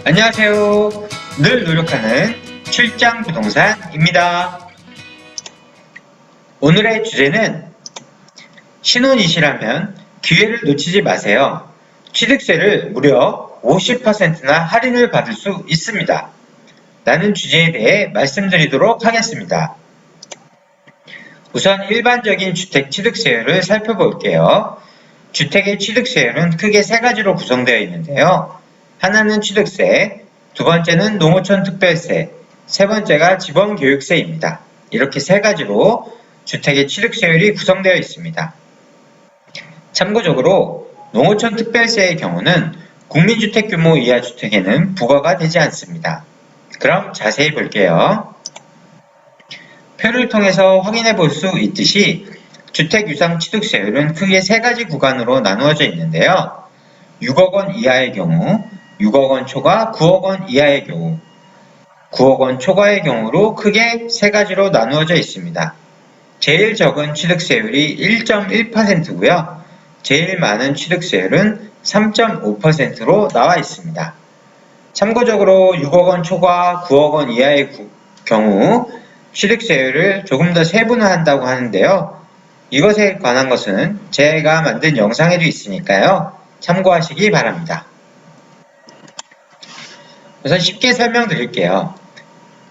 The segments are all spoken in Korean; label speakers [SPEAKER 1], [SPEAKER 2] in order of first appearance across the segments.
[SPEAKER 1] 안녕하세요. 늘 노력하는 출장 부동산입니다. 오늘의 주제는 신혼이시라면 기회를 놓치지 마세요. 취득세를 무려 50%나 할인을 받을 수 있습니다. 라는 주제에 대해 말씀드리도록 하겠습니다. 우선 일반적인 주택 취득세율을 살펴볼게요. 주택의 취득세율은 크게 세 가지로 구성되어 있는데요. 하나는 취득세, 두 번째는 농어촌 특별세, 세 번째가 지방교육세입니다. 이렇게 세 가지로 주택의 취득세율이 구성되어 있습니다. 참고적으로 농어촌 특별세의 경우는 국민주택 규모 이하 주택에는 부과가 되지 않습니다. 그럼 자세히 볼게요. 표를 통해서 확인해 볼 수 있듯이 주택 유상 취득세율은 크게 세 가지 구간으로 나누어져 있는데요. 6억 원 이하의 경우, 6억 원 초과 9억 원 이하의 경우, 9억 원 초과의 경우로 크게 세 가지로 나누어져 있습니다. 제일 적은 취득세율이 1.1%고요. 제일 많은 취득세율은 3.5%로 나와 있습니다. 참고적으로 6억 원 초과 9억 원 이하의 경우 취득세율을 조금 더 세분화한다고 하는데요. 이것에 관한 것은 제가 만든 영상에도 있으니까요. 참고하시기 바랍니다. 우선 쉽게 설명드릴게요.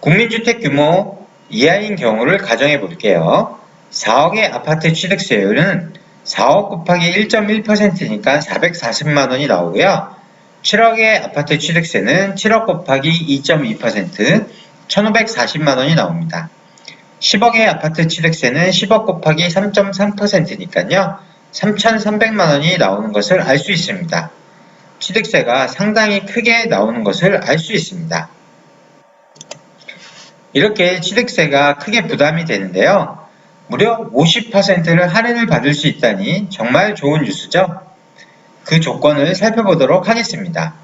[SPEAKER 1] 국민주택 규모 이하인 경우를 가정해 볼게요. 4억의 아파트 취득세율은 4억 곱하기 1.1%니까 440만원이 나오고요. 7억의 아파트 취득세는 7억 곱하기 2.2%, 1540만원이 나옵니다. 10억의 아파트 취득세는 10억 곱하기 3.3%니까요. 3,300만원이 나오는 것을 알 수 있습니다. 취득세가 상당히 크게 나오는 것을 알 수 있습니다. 이렇게 취득세가 크게 부담이 되는데요. 무려 50%를 할인을 받을 수 있다니 정말 좋은 뉴스죠. 그 조건을 살펴보도록 하겠습니다.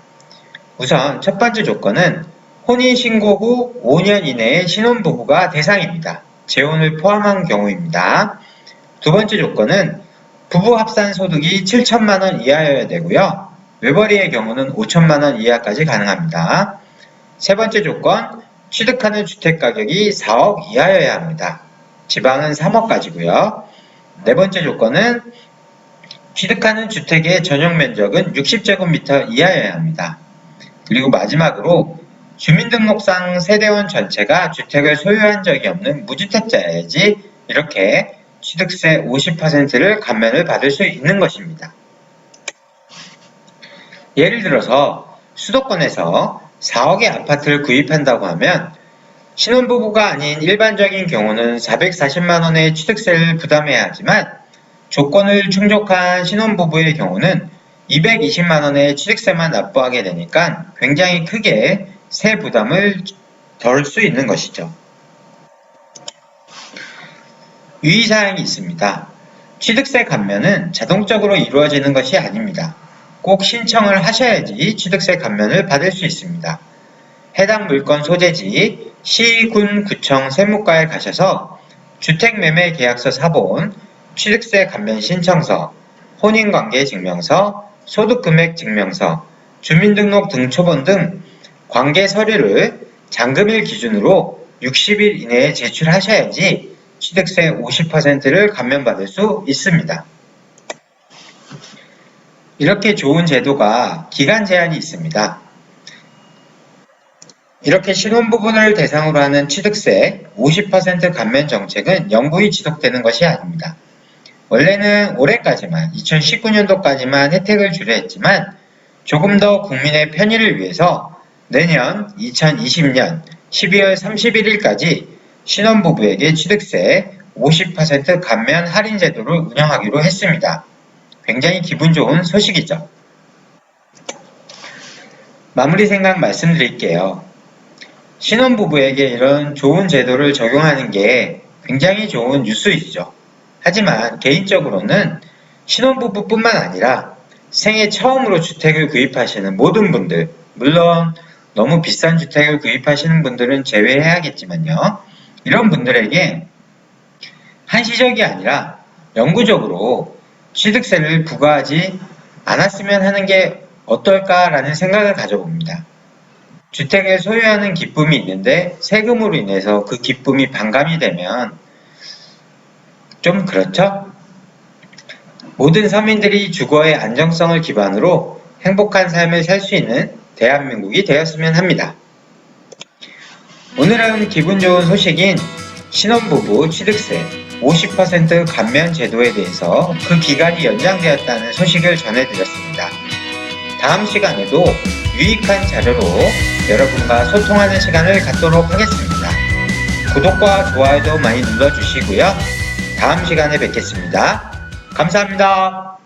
[SPEAKER 1] 우선 첫 번째 조건은 혼인신고 후 5년 이내의 신혼부부가 대상입니다. 재혼을 포함한 경우입니다. 두 번째 조건은 부부 합산 소득이 7천만원 이하여야 되고요. 외벌이의 경우는 5천만원 이하까지 가능합니다. 세 번째 조건, 취득하는 주택가격이 4억 이하여야 합니다. 지방은 3억까지고요. 네 번째 조건은 취득하는 주택의 전용 면적은 60제곱미터 이하여야 합니다. 그리고 마지막으로 주민등록상 세대원 전체가 주택을 소유한 적이 없는 무주택자여야지 이렇게 취득세 50%를 감면을 받을 수 있는 것입니다. 예를 들어서 수도권에서 4억의 아파트를 구입한다고 하면 신혼부부가 아닌 일반적인 경우는 440만원의 취득세를 부담해야 하지만 조건을 충족한 신혼부부의 경우는 220만원의 취득세만 납부하게 되니까 굉장히 크게 세 부담을 덜 수 있는 것이죠. 유의사항이 있습니다. 취득세 감면은 자동적으로 이루어지는 것이 아닙니다. 꼭 신청을 하셔야지 취득세 감면을 받을 수 있습니다. 해당 물건 소재지 시, 군, 구청, 세무과에 가셔서 주택매매계약서 사본, 취득세 감면 신청서, 혼인관계증명서, 소득금액증명서, 주민등록 등초본 등 관계 서류를 잔금일 기준으로 60일 이내에 제출하셔야지 취득세 50%를 감면받을 수 있습니다. 이렇게 좋은 제도가 기간 제한이 있습니다. 이렇게 신혼부부를 대상으로 하는 취득세 50% 감면 정책은 영구히 지속되는 것이 아닙니다. 원래는 올해까지만 2019년도까지만 혜택을 주려 했지만 조금 더 국민의 편의를 위해서 내년 2020년 12월 31일까지 신혼부부에게 취득세 50% 감면 할인 제도를 운영하기로 했습니다. 굉장히 기분 좋은 소식이죠. 마무리 생각 말씀드릴게요. 신혼부부에게 이런 좋은 제도를 적용하는 게 굉장히 좋은 뉴스이죠. 하지만 개인적으로는 신혼부부뿐만 아니라 생애 처음으로 주택을 구입하시는 모든 분들, 물론 너무 비싼 주택을 구입하시는 분들은 제외해야겠지만요. 이런 분들에게 한시적이 아니라 영구적으로 취득세를 부과하지 않았으면 하는 게 어떨까라는 생각을 가져봅니다. 주택을 소유하는 기쁨이 있는데 세금으로 인해서 그 기쁨이 반감이 되면 좀 그렇죠? 모든 서민들이 주거의 안정성을 기반으로 행복한 삶을 살 수 있는 대한민국이 되었으면 합니다. 오늘은 기분 좋은 소식인 신혼부부 취득세 50% 감면 제도에 대해서 그 기간이 연장되었다는 소식을 전해드렸습니다. 다음 시간에도 유익한 자료로 여러분과 소통하는 시간을 갖도록 하겠습니다. 구독과 좋아요도 많이 눌러주시고요. 다음 시간에 뵙겠습니다. 감사합니다.